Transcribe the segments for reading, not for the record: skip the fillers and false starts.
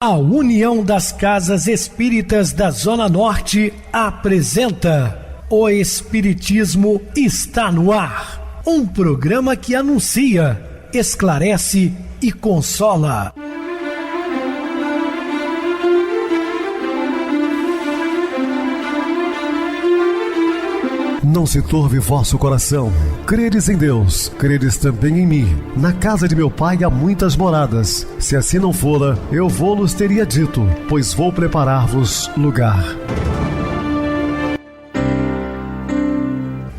A União das Casas Espíritas da Zona Norte apresenta O Espiritismo está no ar, um programa que anuncia, esclarece e consola. Não se turbe vosso coração. Credes em Deus, credes também em mim. Na casa de meu pai há muitas moradas. Se assim não fora, eu vou-los teria dito, pois vou preparar-vos lugar.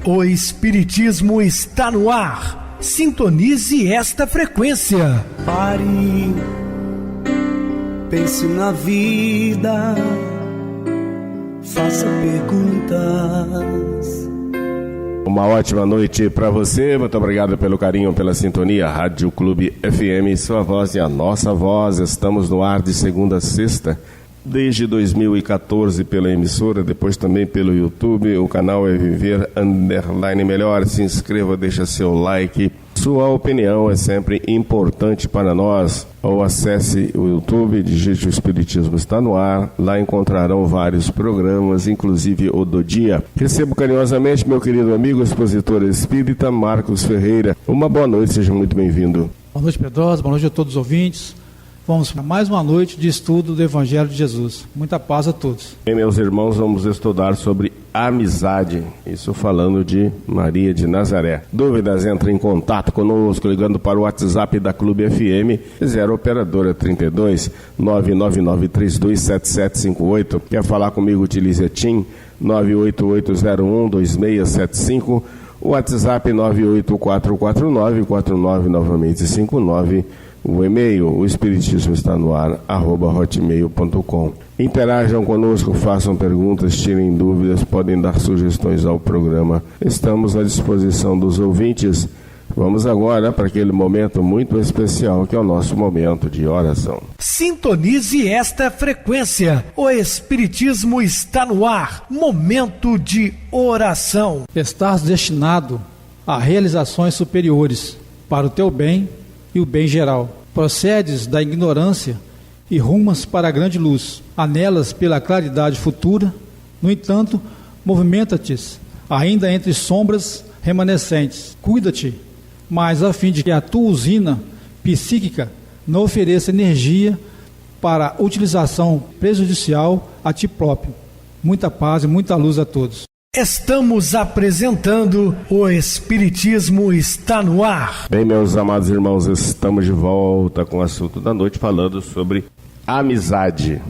O Espiritismo está no ar. Sintonize esta frequência. Pare, pense na vida, faça perguntas. Uma ótima noite para você, muito obrigado pelo carinho, pela sintonia. Rádio Clube FM, sua voz e a nossa voz. Estamos no ar de segunda a sexta, desde 2014 pela emissora, depois também pelo YouTube. O canal é Viver _ Melhor. Se inscreva, deixa seu like. Sua opinião é sempre importante para nós. Ou acesse o YouTube, digite O Espiritismo está no ar. Lá encontrarão vários programas, inclusive o do dia. Recebo carinhosamente meu querido amigo, expositor espírita, Marcos Ferreira. Uma boa noite, seja muito bem-vindo. Boa noite, Pedrosa. Boa noite a todos os ouvintes. Vamos para mais uma noite de estudo do Evangelho de Jesus. Muita paz a todos. Bem, meus irmãos, vamos estudar sobre amizade. Isso falando de Maria de Nazaré. Dúvidas, entre em contato conosco ligando para o WhatsApp da Clube FM, 0 operadora 32 999327758. Quer falar comigo? Utilize a TIM 988012675. O WhatsApp 9844949 novamente 59. O e-mail, o espiritismo está no ar, @hotmail.com. Interajam conosco, façam perguntas, tirem dúvidas, podem dar sugestões ao programa. Estamos à disposição dos ouvintes. Vamos agora para aquele momento muito especial que é o nosso momento de oração. Sintonize esta frequência. O Espiritismo está no ar. Momento de oração. Estás destinado a realizações superiores para o teu bem e o bem geral. Procedes da ignorância e rumas para a grande luz. Anelas pela claridade futura. No entanto, movimenta-te ainda entre sombras remanescentes. Cuida-te, mas a fim de que a tua usina psíquica não ofereça energia para utilização prejudicial a ti próprio. Muita paz e muita luz a todos. Estamos apresentando O Espiritismo está no ar. Bem, meus amados irmãos, estamos de volta com o assunto da noite, falando sobre amizade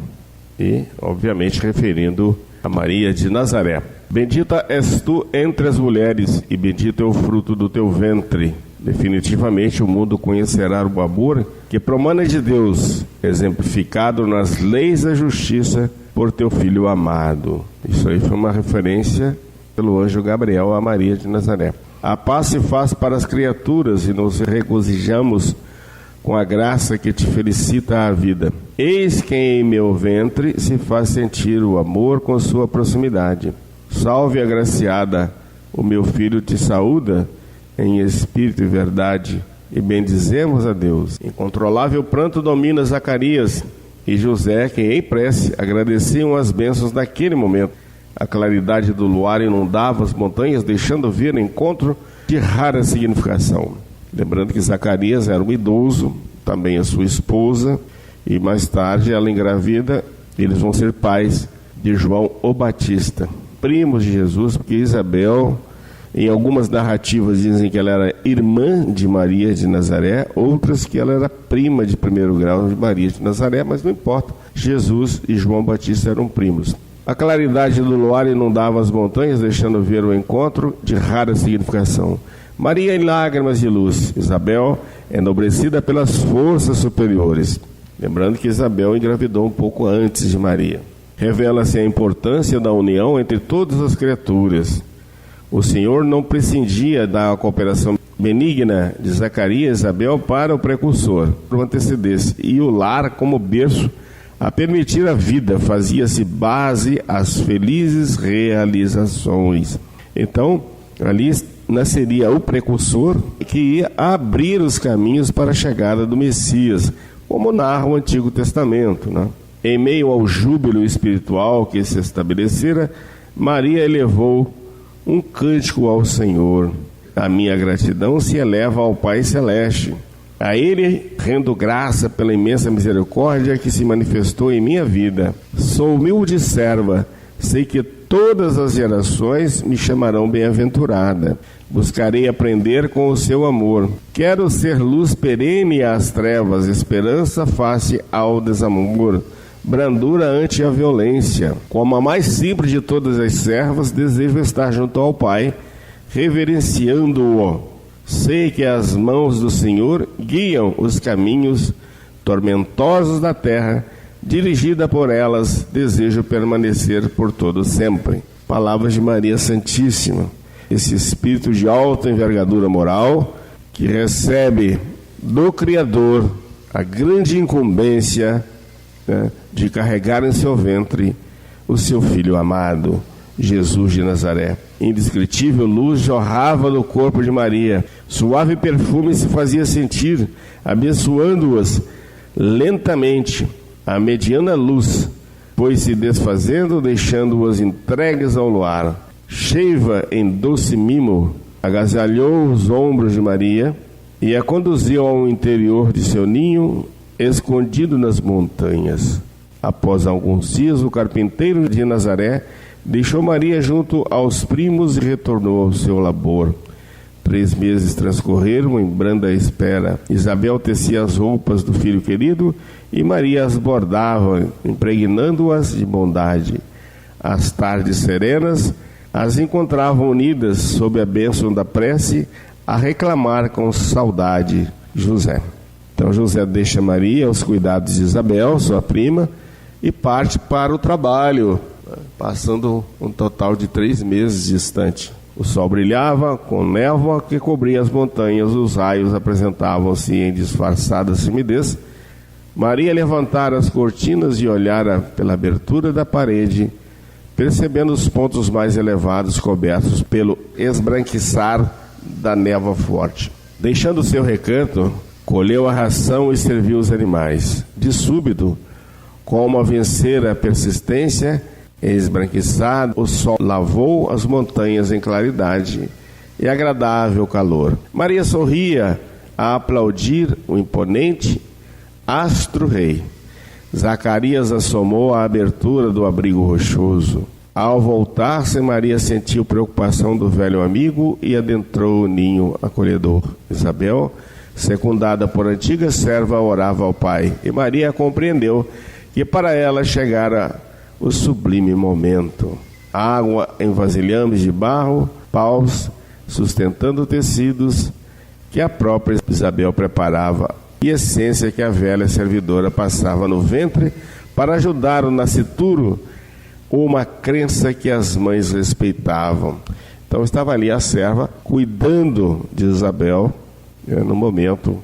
e, obviamente, referindo a Maria de Nazaré. Bendita és tu entre as mulheres e bendito é o fruto do teu ventre. Definitivamente o mundo conhecerá o amor que promana de Deus, exemplificado nas leis da justiça por teu filho amado. Isso aí foi uma referência pelo anjo Gabriel a Maria de Nazaré. A paz se faz para as criaturas e nos regozijamos com a graça que te felicita a vida. Eis que em meu ventre se faz sentir o amor com sua proximidade. Salve, agraciada, o meu filho te saúda em espírito e verdade, e bendizemos a Deus. Incontrolável pranto domina Zacarias e José, que em prece agradeciam as bênçãos daquele momento. A claridade do luar inundava as montanhas, deixando ver encontro de rara significação. Lembrando que Zacarias era um idoso, também a sua esposa, e mais tarde ela engravida, eles vão ser pais de João o Batista, primos de Jesus, porque Isabel, em algumas narrativas dizem que ela era irmã de Maria de Nazaré, outras que ela era prima de primeiro grau de Maria de Nazaré, mas não importa, Jesus e João Batista eram primos. A claridade do luar inundava as montanhas, deixando ver o encontro de rara significação. Maria em lágrimas de luz, Isabel enobrecida pelas forças superiores. Lembrando que Isabel engravidou um pouco antes de Maria. Revela-se a importância da união entre todas as criaturas. O Senhor não prescindia da cooperação benigna de Zacarias e Isabel para o precursor, por antecedência, e o lar como berço a permitir a vida, fazia-se base às felizes realizações. Então, ali nasceria o precursor que ia abrir os caminhos para a chegada do Messias, como narra o Antigo Testamento, né? Em meio ao júbilo espiritual que se estabelecera, Maria elevou um cântico ao Senhor. A minha gratidão se eleva ao Pai Celeste. A Ele rendo graça pela imensa misericórdia que se manifestou em minha vida. Sou humilde serva, sei que todas as gerações me chamarão bem-aventurada. Buscarei aprender com o seu amor. Quero ser luz perene às trevas, esperança face ao desamor, brandura ante a violência. Como a mais simples de todas as servas, desejo estar junto ao Pai, reverenciando-o. Sei que as mãos do Senhor guiam os caminhos tormentosos da terra. Dirigida por elas, desejo permanecer por todo sempre. Palavras de Maria Santíssima. Esse espírito de alta envergadura moral que recebe do Criador a grande incumbência, né, de carregar em seu ventre o seu Filho amado, Jesus de Nazaré. Indescritível luz jorrava do corpo de Maria. Suave perfume se fazia sentir, abençoando-as lentamente. A mediana luz foi-se desfazendo, deixando-as entregues ao luar. Cheiva em doce mimo, agasalhou os ombros de Maria e a conduziu ao interior de seu ninho, escondido nas montanhas. Após alguns dias, o carpinteiro de Nazaré deixou Maria junto aos primos e retornou ao seu labor. 3 meses transcorreram em branda espera. Isabel tecia as roupas do filho querido e Maria as bordava, impregnando-as de bondade. As tardes serenas as encontravam unidas sob a bênção da prece, a reclamar com saudade José. Então José deixa Maria aos cuidados de Isabel, sua prima, e parte para o trabalho, passando um total de 3 meses distante. O sol brilhava com névoa que cobria as montanhas, os raios apresentavam-se em disfarçada timidez. Maria levantara as cortinas e olhara pela abertura da parede, percebendo os pontos mais elevados cobertos pelo esbranquiçar da névoa forte. Deixando seu recanto, colheu a ração e serviu os animais. De súbito, como a vencer a persistência, esbranquiçado, o sol lavou as montanhas em claridade e agradável calor. Maria sorria a aplaudir o imponente astro-rei. Zacarias assomou a abertura do abrigo rochoso. Ao voltar-se, Maria sentiu preocupação do velho amigo e adentrou o ninho acolhedor. Isabel, secundada por antiga serva, orava ao Pai, e Maria compreendeu que para ela chegara o sublime momento. Água em vasilhames de barro, paus sustentando tecidos que a própria Isabel preparava, e essência que a velha servidora passava no ventre para ajudar o nascituro, uma crença que as mães respeitavam. Então estava ali a serva cuidando de Isabel, no momento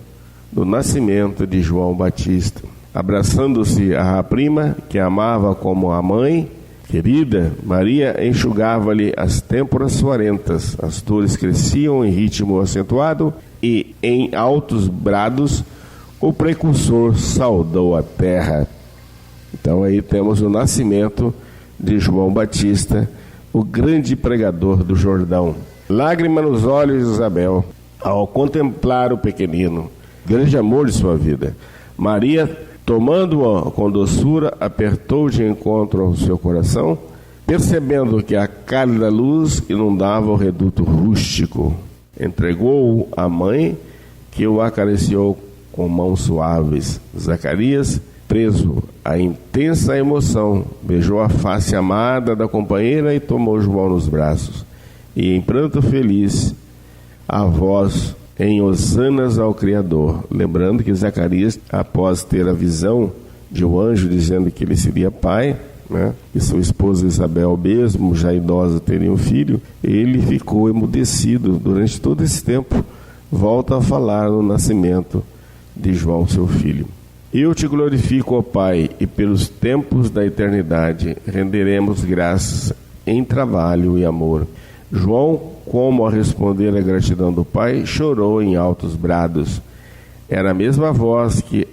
do nascimento de João Batista. Abraçando-se à prima, que amava como a mãe querida, Maria enxugava-lhe as têmporas suarentas. As dores cresciam em ritmo acentuado e, em altos brados, o precursor saudou a terra. Então aí temos o nascimento de João Batista, o grande pregador do Jordão. Lágrima nos olhos de Isabel ao contemplar o pequenino, grande amor de sua vida. Maria, tomando-o com doçura, apertou de encontro ao seu coração, percebendo que a cálida luz inundava o reduto rústico. Entregou-o à mãe, que o acariciou com mãos suaves. Zacarias, preso à intensa emoção, beijou a face amada da companheira e tomou João nos braços. E em pranto feliz, a voz em hosanas ao Criador. Lembrando que Zacarias, após ter a visão de um anjo dizendo que ele seria pai, né, e sua esposa Isabel mesmo, já idosa, teria um filho, ele ficou emudecido durante todo esse tempo. Volta a falar no nascimento de João, seu filho. Eu te glorifico, ó Pai, e pelos tempos da eternidade renderemos graças em trabalho e amor. João, como a responder à gratidão do Pai, chorou em altos brados. Era a mesma voz que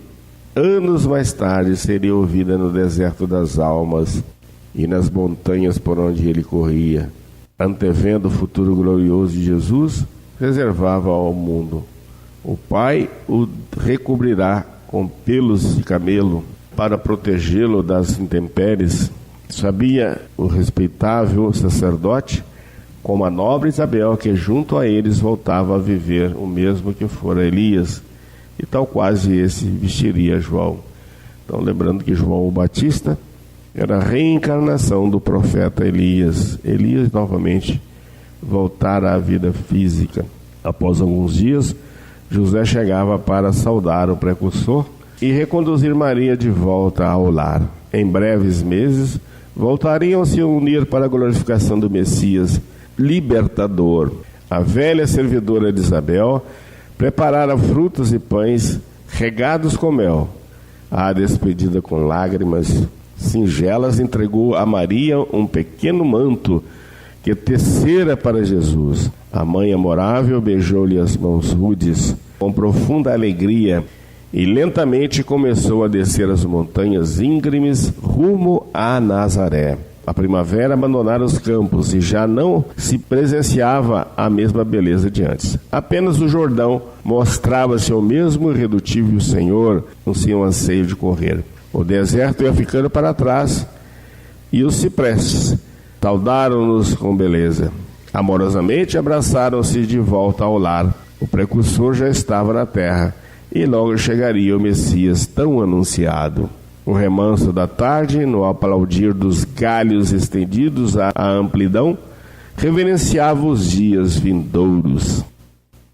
anos mais tarde seria ouvida no deserto das almas e nas montanhas por onde ele corria. Antevendo o futuro glorioso de Jesus, reservava ao mundo: o Pai o recobrirá com pelos de camelo para protegê-lo das intempéries. Sabia o respeitável sacerdote, como a nobre Isabel, que junto a eles voltava a viver o mesmo que fora Elias, e tal quase esse vestiria João. Então, lembrando que João o Batista era a reencarnação do profeta Elias. Elias novamente voltara à vida física. Após alguns dias, José chegava para saudar o precursor e reconduzir Maria de volta ao lar. Em breves meses, voltariam a se unir para a glorificação do Messias libertador. A velha servidora de Isabel preparara frutas e pães regados com mel. A despedida com lágrimas singelas entregou a Maria um pequeno manto que tecera para Jesus. A mãe amorável beijou-lhe as mãos rudes com profunda alegria e lentamente começou a descer as montanhas íngremes rumo a Nazaré. A primavera abandonara os campos e já não se presenciava a mesma beleza de antes. Apenas o Jordão mostrava-se o mesmo irredutível Senhor no seu anseio de correr. O deserto ia ficando para trás e os ciprestes saudaram-nos com beleza. Amorosamente abraçaram-se de volta ao lar. O precursor já estava na terra e logo chegaria o Messias tão anunciado. O remanso da tarde, no aplaudir dos galhos estendidos à amplidão, reverenciava os dias vindouros.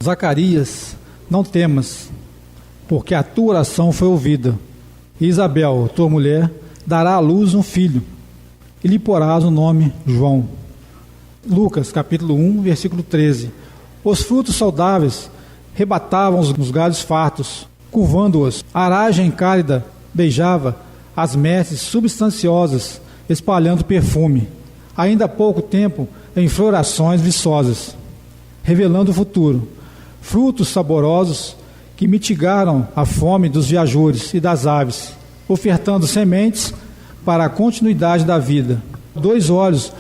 Zacarias, não temas, porque a tua oração foi ouvida. Isabel, tua mulher, dará à luz um filho, e lhe porás o nome João. Lucas, capítulo 1, versículo 13. Os frutos saudáveis rebatavam os galhos fartos, curvando-os. A aragem cálida beijava as messes substanciosas, espalhando perfume. Ainda há pouco tempo, em florações viçosas, revelando o futuro. Frutos saborosos que mitigaram a fome dos viajores e das aves, ofertando sementes para a continuidade da vida. 2 olhos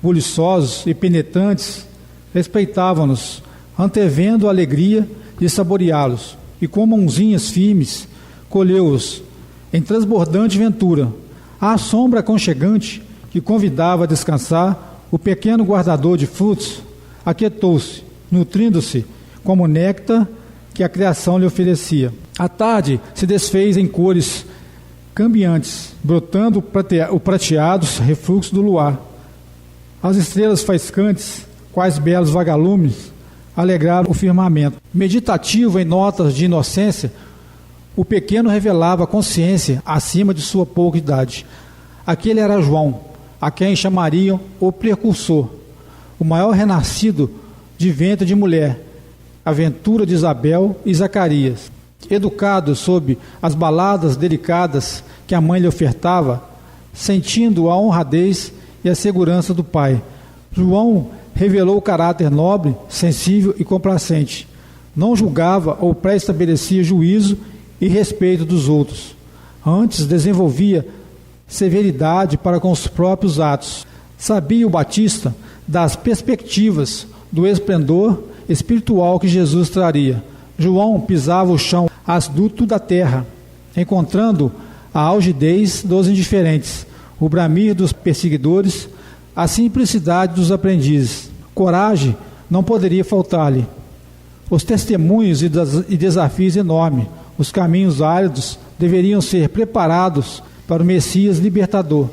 buliçosos e penetrantes respeitavam-nos, antevendo a alegria de saboreá-los, e com mãozinhas firmes colheu-os em transbordante ventura. À sombra aconchegante que convidava a descansar, o pequeno guardador de frutos aquietou-se, nutrindo-se como néctar que a criação lhe oferecia. A tarde se desfez em cores cambiantes, brotando o prateados refluxo do luar. As estrelas faiscantes, quais belos vagalumes, alegraram o firmamento. Meditativo em notas de inocência, o pequeno revelava consciência acima de sua pouca idade. Aquele era João, a quem chamariam o precursor, o maior renascido de ventre de mulher, a ventura de Isabel e Zacarias. Educado sob as baladas delicadas que a mãe lhe ofertava, sentindo a honradez e a segurança do pai, João revelou o caráter nobre, sensível e complacente. Não julgava ou pré-estabelecia juízo e respeito dos outros. Antes desenvolvia severidade para com os próprios atos. Sabia o Batista das perspectivas do esplendor espiritual que Jesus traria. João pisava o chão astuto da terra, encontrando a algidez dos indiferentes, o bramir dos perseguidores, a simplicidade dos aprendizes. Coragem não poderia faltar-lhe. Os testemunhos e desafios enormes, os caminhos áridos deveriam ser preparados para o Messias libertador.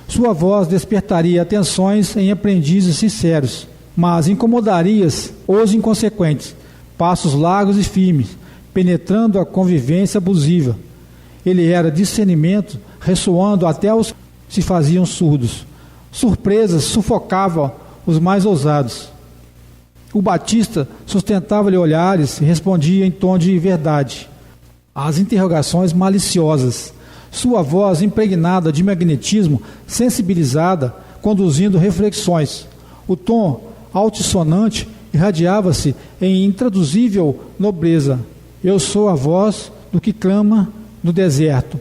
Sua voz despertaria atenções em aprendizes sinceros, mas incomodaria os inconsequentes. Passos largos e firmes, penetrando a convivência abusiva. Ele era discernimento, ressoando até os que se faziam surdos. Surpresas sufocavam os mais ousados. O Batista sustentava-lhe olhares e respondia em tom de verdade às interrogações maliciosas. Sua voz impregnada de magnetismo, sensibilizada, conduzindo reflexões. O tom altissonante irradiava-se em intraduzível nobreza. Eu sou a voz do que clama no deserto,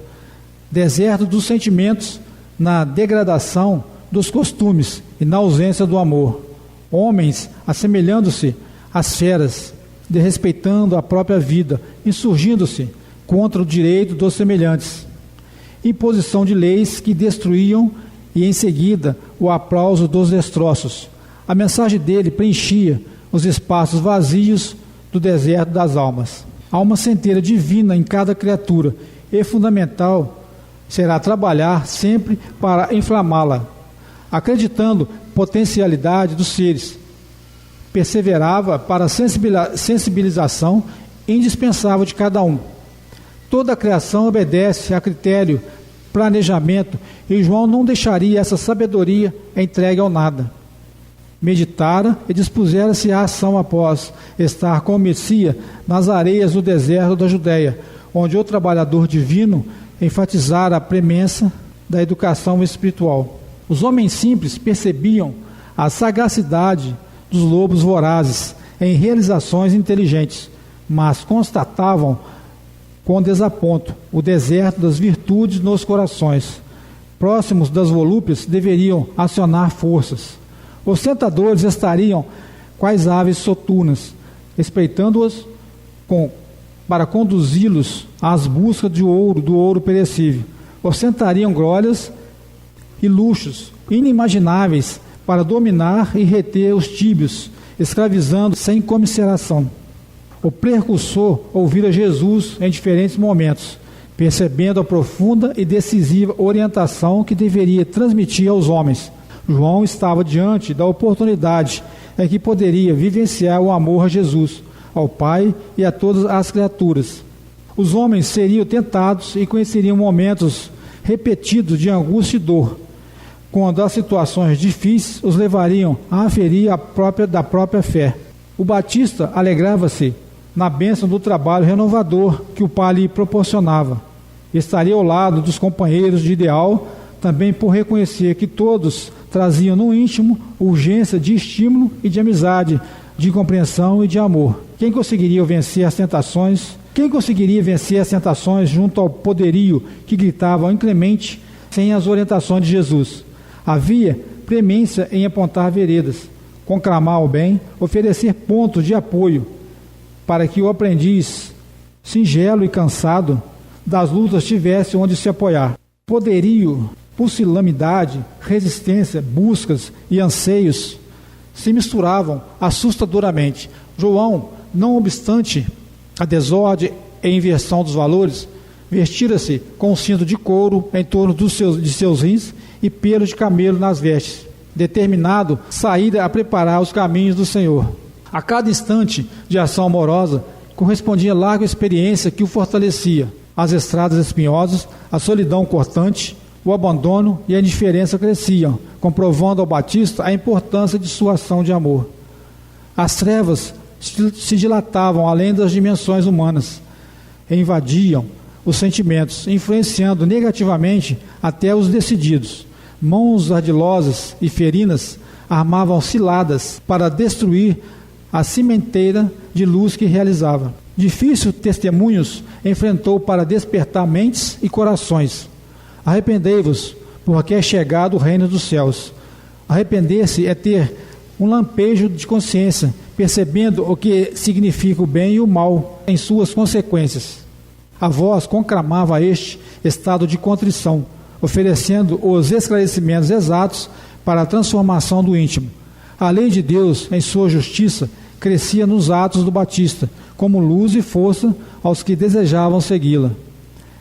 deserto dos sentimentos, na degradação dos costumes e na ausência do amor. Homens assemelhando-se às feras, desrespeitando a própria vida, insurgindo-se contra o direito dos semelhantes. Imposição de leis que destruíam e em seguida o aplauso dos destroços. A mensagem dele preenchia os espaços vazios do deserto das almas. Há uma centelha divina em cada criatura e fundamental será trabalhar sempre para inflamá-la. Acreditando potencialidade dos seres, perseverava para a sensibilização indispensável de cada um. Toda a criação obedece a critério, planejamento, e João não deixaria essa sabedoria entregue ao nada. Meditara e dispusera-se à ação após estar com o Messias nas areias do deserto da Judéia, onde o trabalhador divino enfatizara a premença da educação espiritual. Os homens simples percebiam a sagacidade dos lobos vorazes em realizações inteligentes, mas constatavam com desaponto o deserto das virtudes nos corações. Próximos das volúpias deveriam acionar forças. Os tentadores estariam quais aves soturnas, espreitando-as para conduzi-los às buscas do ouro perecível. Ostentariam glórias e luxos inimagináveis para dominar e reter os tíbios, escravizando sem comiseração. O precursor ouvira Jesus em diferentes momentos, percebendo a profunda e decisiva orientação que deveria transmitir aos homens. João estava diante da oportunidade em que poderia vivenciar o amor a Jesus, ao Pai e a todas as criaturas. Os homens seriam tentados e conheceriam momentos repetidos de angústia e dor, quando as situações difíceis os levariam a aferir da própria fé. O Batista alegrava-se na bênção do trabalho renovador que o Pai lhe proporcionava. Estaria ao lado dos companheiros de ideal, também por reconhecer que todos traziam no íntimo urgência de estímulo e de amizade, de compreensão e de amor. Quem conseguiria vencer as tentações? Quem conseguiria vencer as tentações junto ao poderio que gritava inclemente sem as orientações de Jesus? Havia premência em apontar veredas, conclamar o bem, oferecer pontos de apoio para que o aprendiz, singelo e cansado das lutas, tivesse onde se apoiar. Poderio, pusilanimidade, resistência, buscas e anseios se misturavam assustadoramente. João, não obstante a desordem e inversão dos valores, vestira-se com um cinto de couro em torno de seus rins e pelo de camelo nas vestes, determinado sair a preparar os caminhos do Senhor. A cada instante de ação amorosa correspondia larga experiência que o fortalecia. As estradas espinhosas, a solidão cortante, o abandono e a indiferença cresciam, comprovando ao Batista a importância de sua ação de amor. As trevas se dilatavam além das dimensões humanas, e invadiam os sentimentos, influenciando negativamente até os decididos. Mãos ardilosas e ferinas armavam ciladas para destruir a cimenteira de luz que realizava. Difíceis testemunhos enfrentou para despertar mentes e corações. Arrependei-vos, porque é chegado o reino dos céus. Arrepender-se é ter um lampejo de consciência, percebendo o que significa o bem e o mal em suas consequências. A voz conclamava este estado de contrição, oferecendo os esclarecimentos exatos para a transformação do íntimo. A lei de Deus, em sua justiça, crescia nos atos do Batista, como luz e força aos que desejavam segui-la.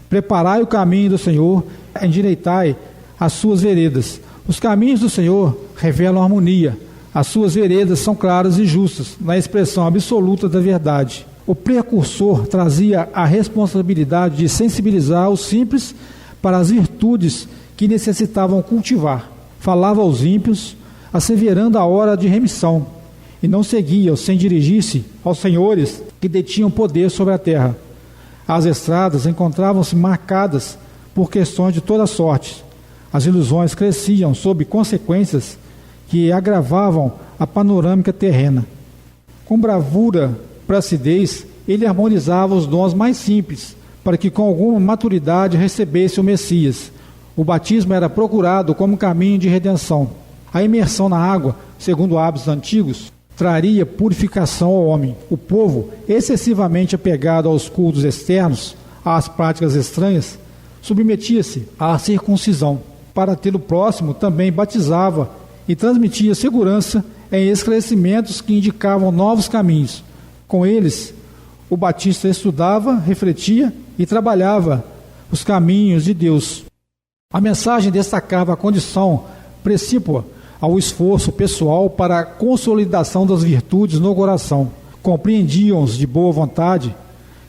Preparai o caminho do Senhor, endireitai as suas veredas. Os caminhos do Senhor revelam harmonia. As suas veredas são claras e justas, na expressão absoluta da verdade. O precursor trazia a responsabilidade de sensibilizar os simples para as virtudes que necessitavam cultivar. Falava aos ímpios, asseverando a hora de remissão, e não seguia sem dirigir-se aos senhores que detinham poder sobre a terra. As estradas encontravam-se marcadas por questões de toda sorte. As ilusões cresciam sob consequências que agravavam a panorâmica terrena. Com bravura, placidez, ele harmonizava os dons mais simples para que com alguma maturidade recebesse o Messias. O batismo era procurado como caminho de redenção. A imersão na água, segundo hábitos antigos, traria purificação ao homem. O povo, excessivamente apegado aos cultos externos, às práticas estranhas, submetia-se à circuncisão. Para ter o próximo, também batizava e transmitia segurança em esclarecimentos que indicavam novos caminhos. Com eles, o batista estudava, refletia e trabalhava os caminhos de Deus. A mensagem destacava a condição precípua ao esforço pessoal para a consolidação das virtudes no coração. Compreendiam-os de boa vontade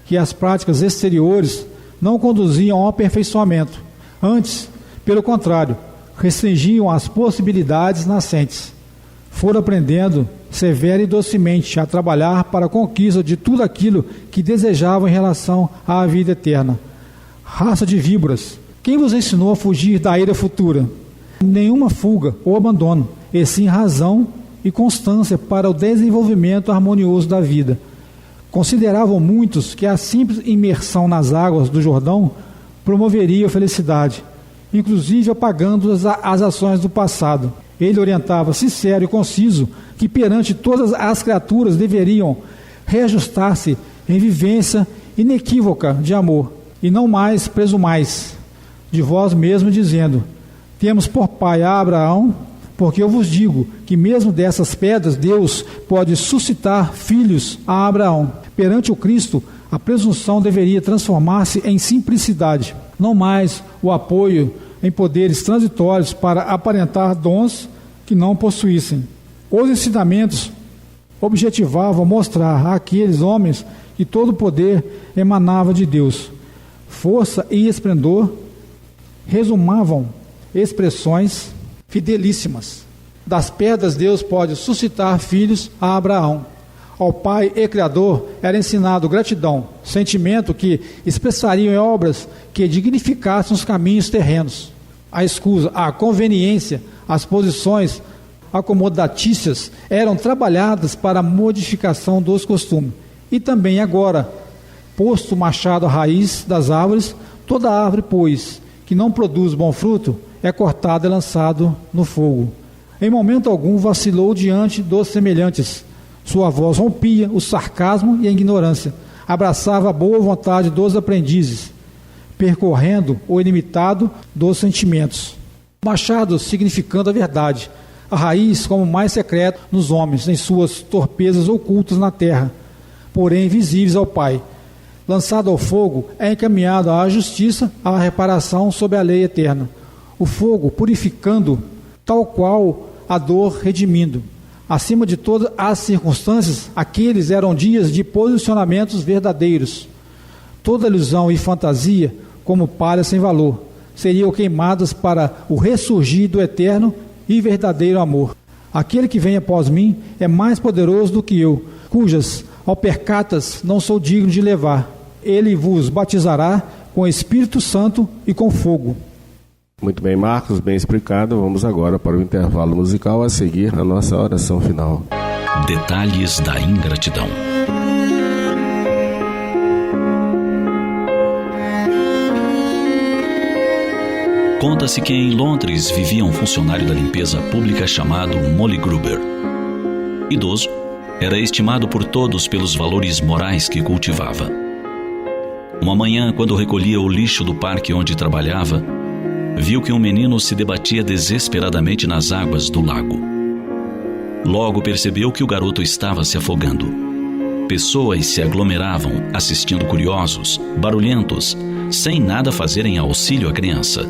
que as práticas exteriores não conduziam ao aperfeiçoamento. Antes, pelo contrário, restringiam as possibilidades nascentes. Foram aprendendo severa e docemente a trabalhar para a conquista de tudo aquilo que desejavam em relação à vida eterna. Raça de víboras, quem vos ensinou a fugir da ira futura? Nenhuma fuga ou abandono, e sim razão e constância para o desenvolvimento harmonioso da vida. Consideravam muitos que a simples imersão nas águas do Jordão promoveria a felicidade, inclusive apagando as ações do passado. Ele orientava sincero e conciso que perante todas as criaturas deveriam reajustar-se em vivência inequívoca de amor, e não mais presumais de vós mesmo, dizendo: temos por pai a Abraão, porque eu vos digo que mesmo dessas pedras Deus pode suscitar filhos a Abraão. Perante o Cristo, a presunção deveria transformar-se em simplicidade, não mais o apoio em poderes transitórios para aparentar dons que não possuíssem. Os ensinamentos objetivavam mostrar àqueles homens que todo o poder emanava de Deus. Força e esplendor resumavam expressões fidelíssimas. Das pedras Deus pode suscitar filhos a Abraão. Ao Pai e Criador era ensinado gratidão, sentimento que expressariam em obras que dignificassem os caminhos terrenos. A escusa, a conveniência, as posições acomodatícias eram trabalhadas para a modificação dos costumes. E também agora, posto o machado à raiz das árvores, toda árvore, pois, que não produz bom fruto, é cortado e lançado no fogo. Em momento algum vacilou diante dos semelhantes. Sua voz rompia o sarcasmo e a ignorância. Abraçava a boa vontade dos aprendizes, percorrendo o ilimitado dos sentimentos. O machado significando a verdade, a raiz como mais secreto nos homens, em suas torpezas ocultas na terra, porém visíveis ao Pai. Lançado ao fogo, é encaminhado à justiça, à reparação sob a lei eterna. O fogo purificando, tal qual a dor redimindo. Acima de todas as circunstâncias, aqueles eram dias de posicionamentos verdadeiros. Toda ilusão e fantasia, como palha sem valor, seriam queimadas para o ressurgir do eterno e verdadeiro amor. Aquele que vem após mim é mais poderoso do que eu, cujas alpercatas não sou digno de levar. Ele vos batizará com Espírito Santo e com fogo. Muito bem, Marcos, bem explicado. Vamos agora para o intervalo musical, a seguir a nossa oração final. Detalhes da ingratidão. Conta-se que em Londres vivia um funcionário da limpeza pública chamado Molly Gruber. Idoso, era estimado por todos pelos valores morais que cultivava. Uma manhã, quando recolhia o lixo do parque onde trabalhava, viu que um menino se debatia desesperadamente nas águas do lago. Logo percebeu que o garoto estava se afogando. Pessoas se aglomeravam, assistindo curiosos, barulhentos, sem nada fazer em auxílio à criança.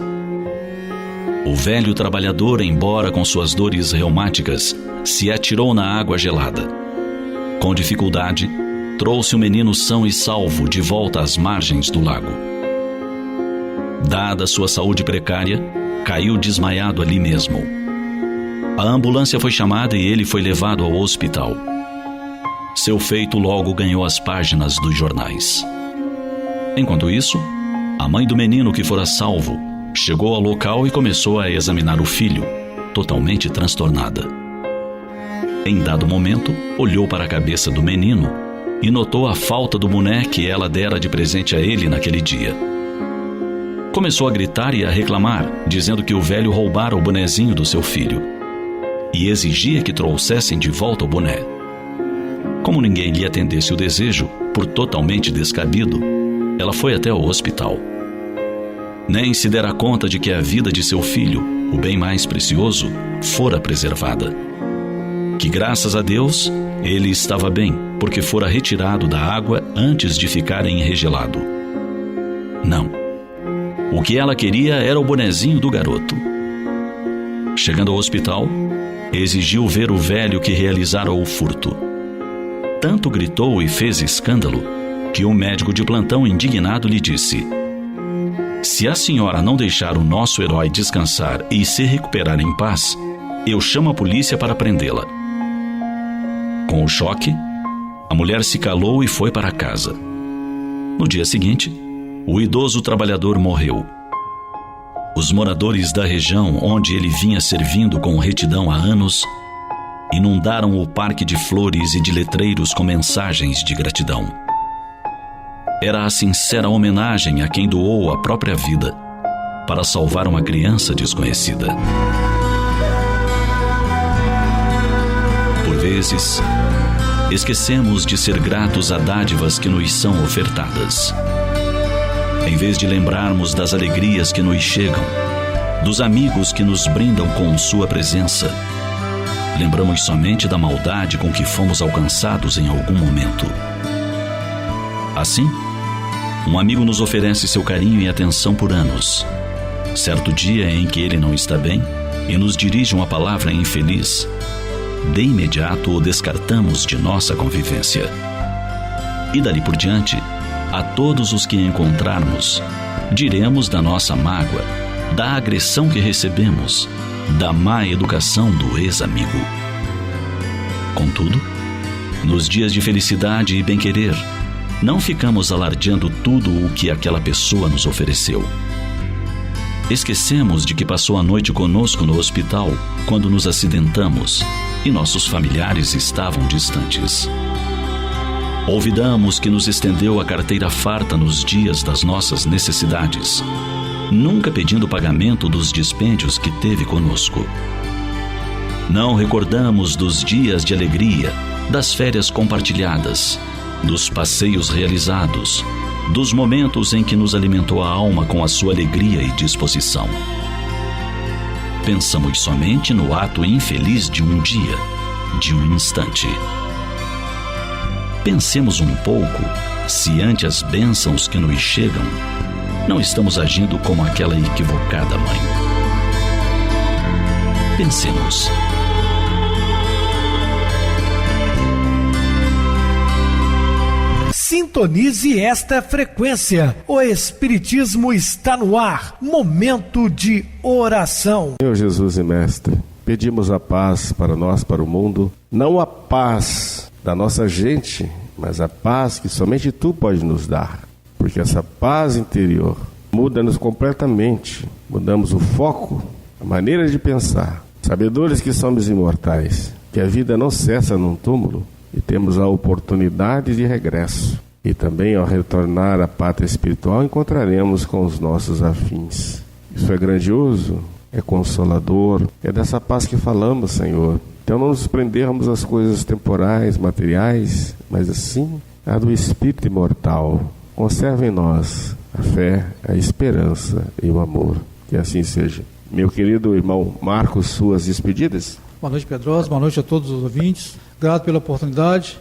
O velho trabalhador, embora com suas dores reumáticas, se atirou na água gelada. Com dificuldade, trouxe o menino são e salvo de volta às margens do lago. Dada sua saúde precária, caiu desmaiado ali mesmo. A ambulância foi chamada e ele foi levado ao hospital. Seu feito logo ganhou as páginas dos jornais. Enquanto isso, a mãe do menino que fora salvo chegou ao local e começou a examinar o filho, totalmente transtornada. Em dado momento, olhou para a cabeça do menino e notou a falta do boné que ela dera de presente a ele naquele dia. Começou a gritar e a reclamar, dizendo que o velho roubara o bonezinho do seu filho e exigia que trouxessem de volta o boné. Como ninguém lhe atendesse o desejo, por totalmente descabido, ela foi até o hospital. Nem se dera conta de que a vida de seu filho, o bem mais precioso, fora preservada. Que graças a Deus, ele estava bem, porque fora retirado da água antes de ficar enregelado. Não. O que ela queria era o bonezinho do garoto. Chegando ao hospital, exigiu ver o velho que realizara o furto. Tanto gritou e fez escândalo que o médico de plantão indignado lhe disse: se a senhora não deixar o nosso herói descansar e se recuperar em paz, eu chamo a polícia para prendê-la. Com o choque, a mulher se calou e foi para casa. No dia seguinte, o idoso trabalhador morreu. Os moradores da região onde ele vinha servindo com retidão há anos inundaram o parque de flores e de letreiros com mensagens de gratidão. Era a sincera homenagem a quem doou a própria vida para salvar uma criança desconhecida. Por vezes, esquecemos de ser gratos a dádivas que nos são ofertadas. Em vez de lembrarmos das alegrias que nos chegam, dos amigos que nos brindam com sua presença, lembramos somente da maldade com que fomos alcançados em algum momento. Assim, um amigo nos oferece seu carinho e atenção por anos. Certo dia em que ele não está bem e nos dirige uma palavra infeliz, de imediato o descartamos de nossa convivência. E dali por diante, a todos os que encontrarmos, diremos da nossa mágoa, da agressão que recebemos, da má educação do ex-amigo. Contudo, nos dias de felicidade e bem-querer, não ficamos alardeando tudo o que aquela pessoa nos ofereceu. Esquecemos de que passou a noite conosco no hospital quando nos acidentamos e nossos familiares estavam distantes. Olvidamos que nos estendeu a carteira farta nos dias das nossas necessidades, nunca pedindo pagamento dos dispêndios que teve conosco. Não recordamos dos dias de alegria, das férias compartilhadas, dos passeios realizados, dos momentos em que nos alimentou a alma com a sua alegria e disposição. Pensamos somente no ato infeliz de um dia, de um instante. Pensemos um pouco se ante as bênçãos que nos chegam, não estamos agindo como aquela equivocada mãe. Pensemos. Sintonize esta frequência. O Espiritismo está no ar. Momento de oração. Senhor Jesus e Mestre, pedimos a paz para nós, para o mundo. Não a paz da nossa gente, mas a paz que somente Tu pode nos dar. Porque essa paz interior muda-nos completamente. Mudamos o foco, a maneira de pensar. Sabedores que somos imortais, que a vida não cessa num túmulo e temos a oportunidade de regresso. E também, ao retornar à pátria espiritual, encontraremos com os nossos afins. Isso é grandioso, é consolador, é dessa paz que falamos, Senhor. Então não nos prendermos às coisas temporais, materiais, mas assim a do Espírito imortal. Conserve em nós a fé, a esperança e o amor. Que assim seja. Meu querido irmão Marcos, suas despedidas. Boa noite, Pedrosa. Boa noite a todos os ouvintes. Grato pela oportunidade.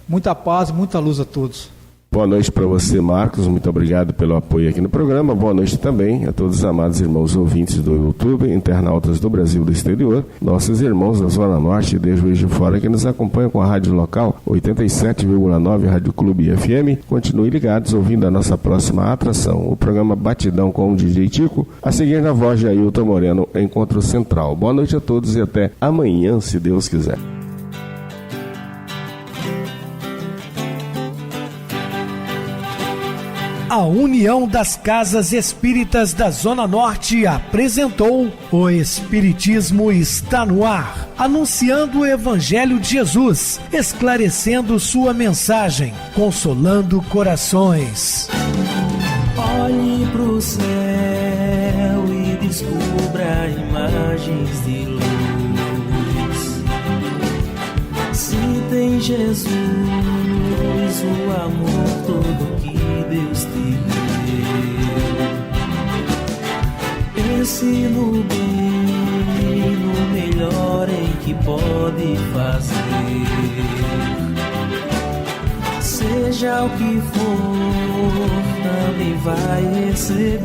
Muita paz e muita luz a todos. Boa noite para você, Marcos. Muito obrigado pelo apoio aqui no programa. Boa noite também a todos os amados irmãos ouvintes do YouTube, internautas do Brasil e do exterior, nossos irmãos da Zona Norte e de Juiz de Fora que nos acompanham com a rádio local 87,9 Rádio Clube FM. Continue ligados ouvindo a nossa próxima atração, o programa Batidão com o DJ Tico, a seguir na voz de Ailton Moreno, Encontro Central. Boa noite a todos e até amanhã, se Deus quiser. A União das Casas Espíritas da Zona Norte apresentou O Espiritismo Está no Ar, anunciando o Evangelho de Jesus, esclarecendo sua mensagem, consolando corações. Olhe pro céu e descubra imagens de luz. Se tem Jesus, o amor todo que Deus te deu. Pense no bem, no melhor em que pode fazer. Seja o que for, também vai receber.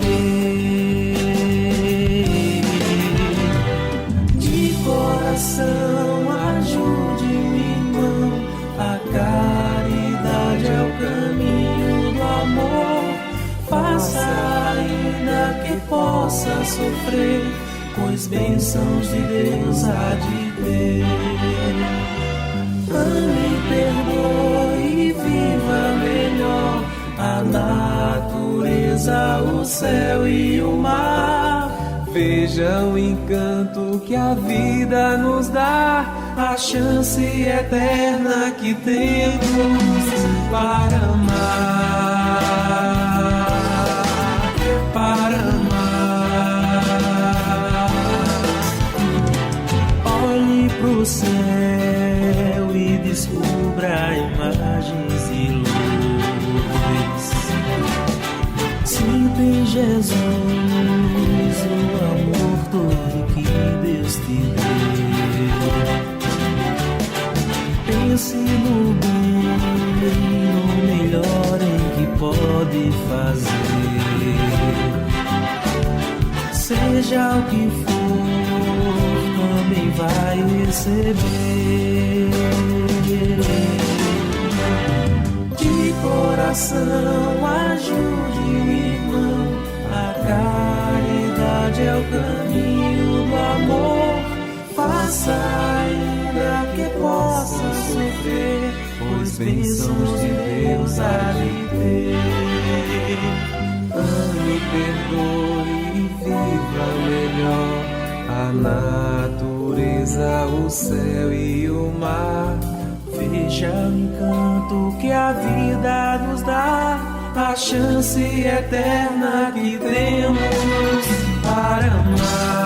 De coração, ajude-me, irmão. A caridade é o caminho do amor. Faça ainda que possa sofrer, pois bênçãos de Deus há de ter. Ame, perdoe e viva melhor a natureza, o céu e o mar. Veja o encanto que a vida nos dá, a chance eterna que temos para amar, para amar. Olhe pro céu e descubra imagens de luz. Sinta em Jesus o amor todo que Deus te deu. Pense no bem, no melhor em que pode fazer. Seja o que for, também vai receber. De coração, ajude o irmão. A caridade é o caminho do amor. Faça ainda que possa sofrer, pois bênçãos de Deus há de ter. Ame, perdoe e viva melhor a natureza, o céu e o mar. Veja o encanto que a vida nos dá, a chance eterna que temos para amar.